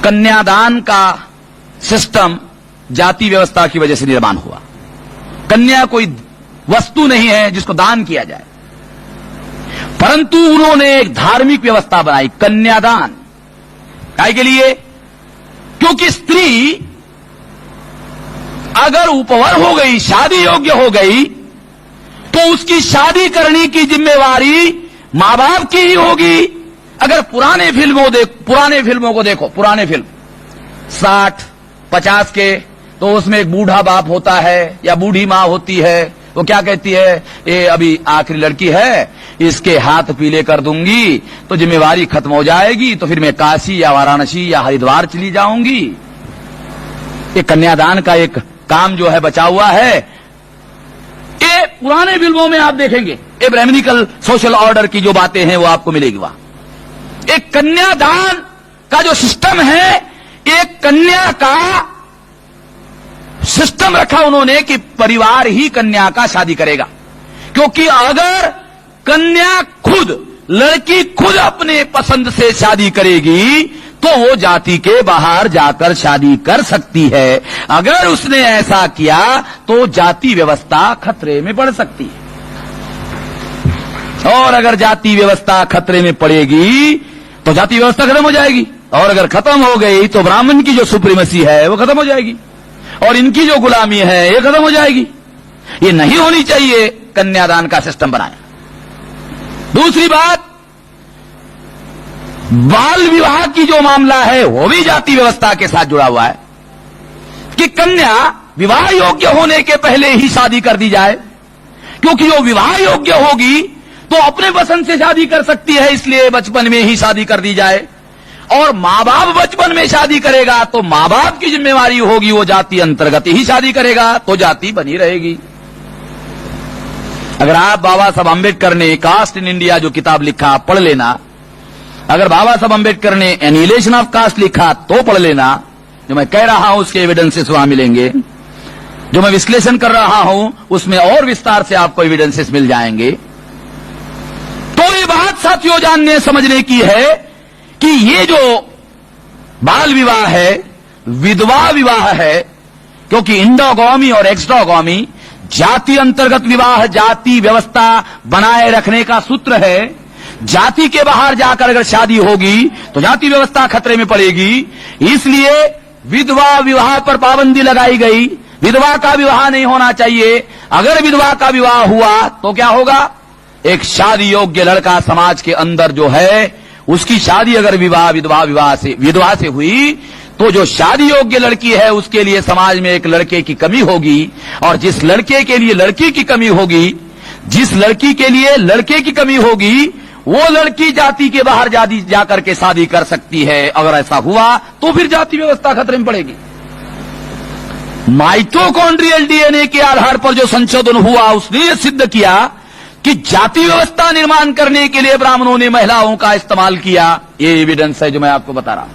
कन्यादान का सिस्टम जाति व्यवस्था की वजह से निर्माण हुआ। कन्या कोई वस्तु नहीं है जिसको दान किया जाए, परंतु उन्होंने एक धार्मिक व्यवस्था बनाई, कन्यादान। काय के लिए? क्योंकि स्त्री अगर उपवर हो गई, शादी योग्य हो गई, तो उसकी शादी करने की जिम्मेवारी मां बाप की ही होगी। अगर पुराने फिल्मों को देखो, पुराने फिल्म 60-50 के, तो उसमें एक बूढ़ा बाप होता है या बूढ़ी मां होती है। वो क्या कहती है? ये अभी आखिरी लड़की है, इसके हाथ पीले कर दूंगी तो जिम्मेवारी खत्म हो जाएगी, तो फिर मैं काशी या वाराणसी या हरिद्वार चली जाऊंगी। ये कन्यादान का एक काम जो है बचा हुआ है। ये पुराने फिल्मों में आप देखेंगे, ये ब्राह्मणिकल सोशल ऑर्डर की जो बातें हैं वो आपको मिलेगी वहां। एक कन्यादान का जो सिस्टम है, एक कन्या का सिस्टम रखा उन्होंने कि परिवार ही कन्या का शादी करेगा। क्योंकि अगर कन्या खुद, लड़की खुद अपने पसंद से शादी करेगी तो वो जाति के बाहर जाकर शादी कर सकती है। अगर उसने ऐसा किया तो जाति व्यवस्था खतरे में पड़ सकती है, और अगर जाति व्यवस्था खतरे में पड़ेगी तो जाति व्यवस्था खत्म हो जाएगी, और अगर खत्म हो गई तो ब्राह्मण की जो सुप्रीमेसी है वो खत्म हो जाएगी, और इनकी जो गुलामी है ये खत्म हो जाएगी। ये नहीं होनी चाहिए, कन्यादान का सिस्टम बनाया। दूसरी बात, बाल विवाह की जो मामला है वो भी जाति व्यवस्था के साथ जुड़ा हुआ है कि कन्या विवाह योग्य होने के पहले ही शादी कर दी जाए, क्योंकि जो विवाह योग्य होगी तो अपने पसंद से शादी कर सकती है, इसलिए बचपन में ही शादी कर दी जाए। और मां बाप बचपन में शादी करेगा तो मां बाप की जिम्मेवारी होगी, वो जाति अंतर्गत ही शादी करेगा तो जाति बनी रहेगी। अगर आप बाबा साहब अम्बेडकर ने कास्ट इन इंडिया जो किताब लिखा पढ़ लेना, अगर बाबा साहब अम्बेडकर ने एनिहिलेशन ऑफ कास्ट लिखा तो पढ़ लेना। जो मैं कह रहा हूं उसके एविडेंसेस वहां मिलेंगे, जो मैं विश्लेषण कर रहा हूं उसमें और विस्तार से आपको एविडेंसेस मिल जाएंगे। तो ये बात साथियों जानने समझने की है कि ये जो बाल विवाह है, विधवा विवाह है, क्योंकि इंडोगोमी और एक्सडोगोमी जाति अंतर्गत विवाह जाति व्यवस्था बनाए रखने का सूत्र है। जाति के बाहर जाकर अगर शादी होगी तो जाति व्यवस्था खतरे में पड़ेगी, इसलिए विधवा विवाह पर पाबंदी लगाई गई। विधवा का विवाह नहीं होना चाहिए। अगर विधवा का विवाह हुआ तो क्या होगा? एक शादी योग्य लड़का समाज के अंदर जो है उसकी शादी अगर विधवा से हुई तो जो शादी योग्य लड़की है उसके लिए समाज में एक लड़के की कमी होगी, और जिस लड़के के लिए लड़की की कमी होगी, जिस लड़की के लिए लड़के की कमी होगी, वो लड़की जाति के बाहर जाकर के शादी कर सकती है। अगर ऐसा हुआ तो फिर जाति व्यवस्था खतरे में पड़ेगी। माइटोकॉन्ड्रियल डीएनए के आधार पर जो संशोधन हुआ उसने यह सिद्ध किया कि जाति व्यवस्था निर्माण करने के लिए ब्राह्मणों ने महिलाओं का इस्तेमाल किया। ये एविडेंस है जो मैं आपको बता रहा हूं,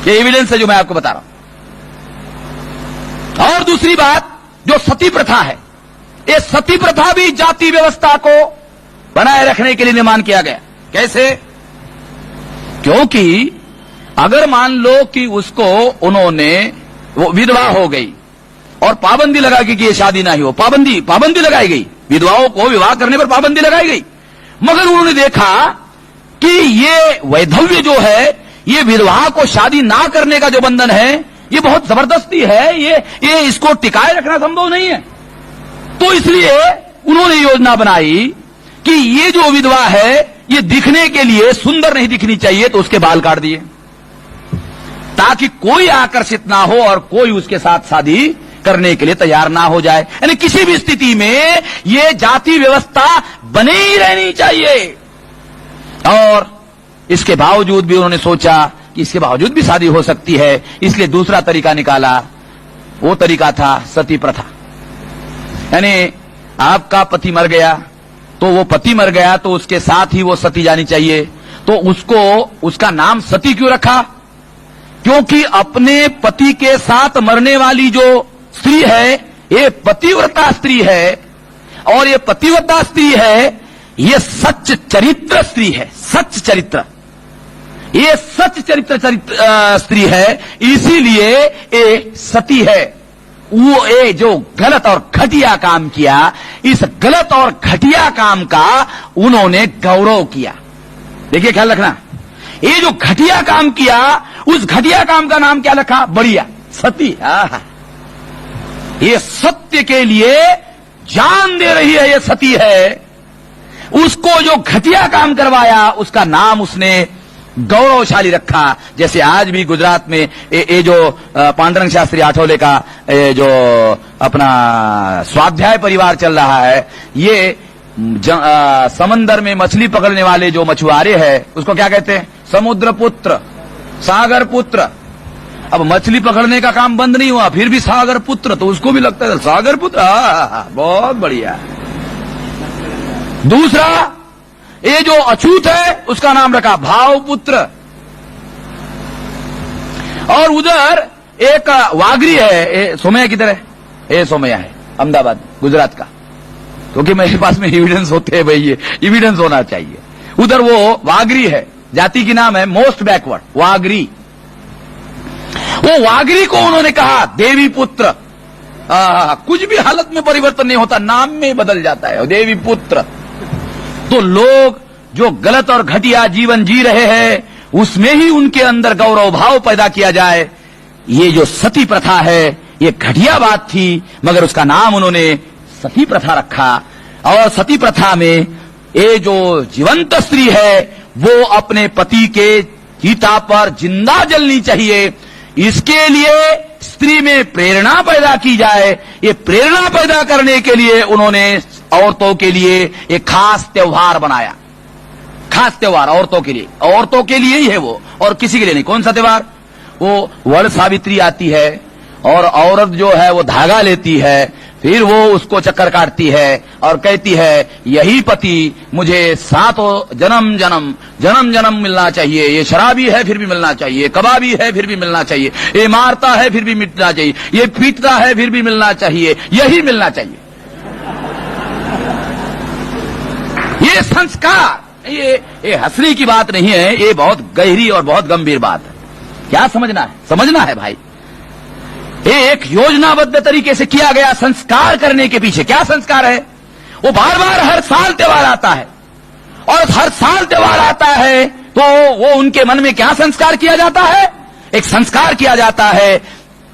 ये एविडेंस है जो मैं आपको बता रहा हूं। और दूसरी बात, जो सती प्रथा है, ये सती प्रथा भी जाति व्यवस्था को बनाए रखने के लिए निर्माण किया गया। कैसे? क्योंकि अगर मान लो कि उसको वो विधवा हो गई और पाबंदी लगा कि ये शादी ना ही हो, पाबंदी लगाई गई, विधवाओं को विवाह करने पर पाबंदी लगाई गई। मगर उन्होंने देखा कि ये वैधव्य जो है, ये विधवा को शादी ना करने का जो बंधन है, ये बहुत जबरदस्ती है, ये इसको टिकाए रखना संभव नहीं है। तो इसलिए उन्होंने योजना बनाई कि ये जो विधवा है ये दिखने के लिए सुंदर नहीं दिखनी चाहिए, तो उसके बाल काट दिए ताकि कोई आकर्षित ना हो और कोई उसके साथ शादी करने के लिए तैयार ना हो जाए। यानी किसी भी स्थिति में ये जाति व्यवस्था बनी ही रहनी चाहिए। और इसके बावजूद भी उन्होंने सोचा कि इसके बावजूद भी शादी हो सकती है, इसलिए दूसरा तरीका निकाला। वो तरीका था सती प्रथा। यानी आपका पति मर गया तो वो पति मर गया तो उसके साथ ही वो सती जानी चाहिए। तो उसका नाम सती क्यों रखा? क्योंकि अपने पति के साथ मरने वाली जो स्त्री है ये पतिव्रता स्त्री है, और ये पतिव्रता स्त्री है, ये सच्च चरित्र स्त्री है। सच्च चरित्र ये सच चरित्र स्त्री है, इसीलिए ये सती है। वो ये जो गलत और घटिया काम किया, इस गलत और घटिया काम का उन्होंने गौरव किया। देखिए ख्याल रखना, ये जो घटिया काम किया, उस घटिया काम का नाम क्या रखा? बढ़िया, सती। ये सत्य के लिए जान दे रही है, ये सती है। उसको जो घटिया काम करवाया, उसका नाम उसने गौरवशाली रखा। जैसे आज भी गुजरात में ये जो पांडुरंग शास्त्री आठवले का जो अपना स्वाध्याय परिवार चल रहा है, ये समंदर में मछली पकड़ने वाले जो मछुआरे हैं, उसको क्या कहते हैं? समुद्र पुत्र, सागर पुत्र। अब मछली पकड़ने का काम बंद नहीं हुआ, फिर भी सागर पुत्र, तो उसको भी लगता है सागर पुत्र। बहुत बढ़िया। दूसरा, ये जो अछूत है, उसका नाम रखा भावपुत्र। और उधर एक वागरी है, सोमैया की तरह, ये सोमैया है अहमदाबाद गुजरात का, क्योंकि मेरे पास में एविडेंस होते हैं भाई, ये एविडेंस होना चाहिए। उधर वो वागरी है, जाति की नाम है मोस्ट बैकवर्ड, वागरी। वो वागरी को उन्होंने कहा देवी पुत्र। कुछ भी हालत में परिवर्तन नहीं होता, नाम में बदल जाता है, देवी पुत्र। तो लोग जो गलत और घटिया जीवन जी रहे हैं, उसमें ही उनके अंदर गौरव भाव पैदा किया जाए। ये जो सती प्रथा है, ये घटिया बात थी, मगर उसका नाम उन्होंने सती प्रथा रखा। और सती प्रथा में ये जो जीवंत स्त्री है, वो अपने पति के चिता पर जिंदा जलनी चाहिए। इसके लिए स्त्री में प्रेरणा पैदा की जाए। ये प्रेरणा पैदा करने के लिए उन्होंने औरतों के लिए एक खास त्योहार बनाया। खास त्योहार औरतों के लिए, औरतों के लिए ही है वो, और किसी के लिए नहीं। कौन सा त्योहार? वो वड़ सावित्री आती है, और औरत जो है वो धागा लेती है, फिर वो उसको चक्कर काटती है और कहती है, यही पति मुझे सातों जन्म जन्म जन्म जन्म मिलना चाहिए। ये शराबी है फिर भी मिलना चाहिए, कबाबी है फिर भी मिलना चाहिए, ये मारता है फिर भी मिलना चाहिए, ये पीटता है फिर भी मिलना चाहिए, यही मिलना चाहिए। ये संस्कार, ये हंसने की बात नहीं है, ये बहुत गहरी और बहुत गंभीर बात है। क्या समझना है? समझना है भाई। एक योजनाबद्ध तरीके से किया गया संस्कार करने के पीछे क्या संस्कार है? वो बार बार हर साल त्योहार आता है, और हर साल त्योहार आता है तो वो उनके मन में क्या संस्कार किया जाता है? एक संस्कार किया जाता है,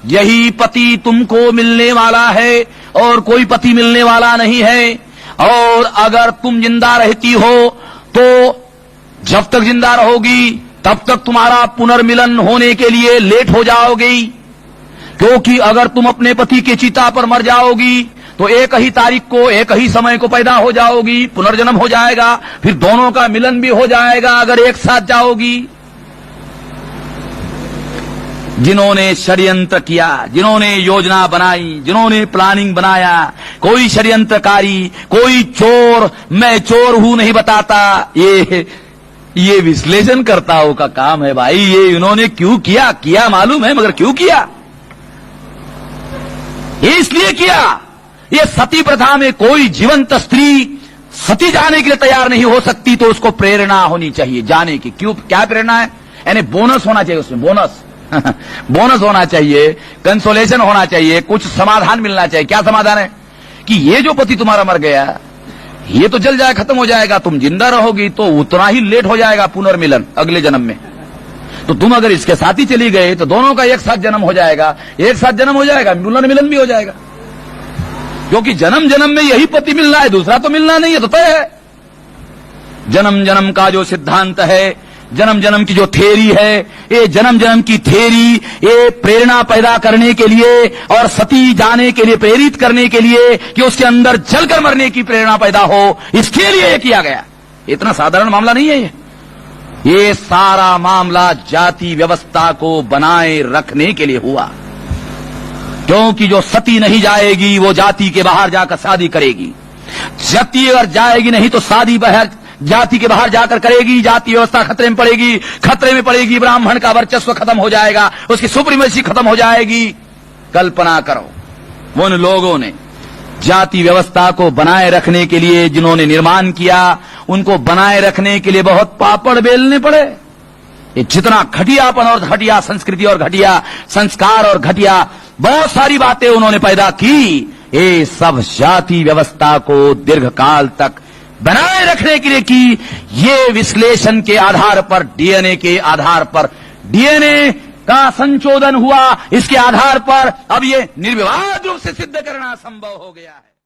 यही पति तुमको मिलने वाला है और कोई पति मिलने वाला नहीं है, और अगर तुम जिंदा रहती हो तो जब तक जिंदा रहोगी तब तक तुम्हारा पुनर्मिलन होने के लिए लेट हो जाओगी, क्योंकि अगर तुम अपने पति के चिता पर मर जाओगी तो एक ही तारीख को एक ही समय को पैदा हो जाओगी, पुनर्जन्म हो जाएगा, फिर दोनों का मिलन भी हो जाएगा अगर एक साथ जाओगी। जिन्होंने षड्यंत्र किया, जिन्होंने योजना बनाई, जिन्होंने प्लानिंग बनाया, कोई षड्यंत्रकारी, कोई चोर, मैं चोर हूं नहीं बताता, ये विश्लेषणकर्ताओं का काम है भाई। ये इन्होंने क्यों किया, किया मालूम है, मगर क्यों किया? ये इसलिए किया, ये सती प्रथा में कोई जीवंत स्त्री सती जाने के लिए तैयार नहीं हो सकती, तो उसको प्रेरणा होनी चाहिए जाने की। क्यों? क्या प्रेरणा है? यानी बोनस होना चाहिए उसमें, बोनस बोनस होना चाहिए, कंसोलेशन होना चाहिए, कुछ समाधान मिलना चाहिए। क्या समाधान है? कि ये जो पति तुम्हारा मर गया, ये तो जल जाए, खत्म हो जाएगा, तुम जिंदा रहोगी तो उतना ही लेट हो जाएगा पुनर्मिलन अगले जन्म में। तो तुम अगर इसके साथ ही चली गई तो दोनों का एक साथ जन्म हो जाएगा, एक साथ जन्म हो जाएगा, पुनर्मिलन भी हो जाएगा, क्योंकि जन्म जन्म में यही पति मिलना है, दूसरा तो मिलना नहीं है, तो तय है। जन्म जन्म का जो सिद्धांत है, जन्म जन्म की जो थ्योरी है, ये जन्म जन्म की थ्योरी ये प्रेरणा पैदा करने के लिए और सती जाने के लिए, प्रेरित करने के लिए कि उसके अंदर जलकर मरने की प्रेरणा पैदा हो, इसके लिए ये किया गया। इतना साधारण मामला नहीं है ये सारा मामला जाति व्यवस्था को बनाए रखने के लिए हुआ, क्योंकि जो सती नहीं जाएगी वो जाति के बाहर जाकर शादी करेगी। जाति अगर जाएगी नहीं तो शादी बाहर जाति के बाहर जाकर करेगी, जाति व्यवस्था खतरे में पड़ेगी, खतरे में पड़ेगी, ब्राह्मण का वर्चस्व खत्म हो जाएगा, उसकी सुप्रीमेसी खत्म हो जाएगी। कल्पना करो उन लोगों ने जाति व्यवस्था को बनाए रखने के लिए जिन्होंने निर्माण किया, उनको बनाए रखने के लिए बहुत पापड़ बेलने पड़े, ये जितना घटियापन और घटिया संस्कृति और घटिया संस्कार और घटिया बहुत सारी बातें उन्होंने पैदा की, ये सब जाति व्यवस्था को दीर्घकाल तक बनाए रखने के लिए की। ये विश्लेषण के आधार पर, डीएनए के आधार पर, डीएनए का संशोधन हुआ, इसके आधार पर अब ये निर्विवाद रूप से सिद्ध करना संभव हो गया है।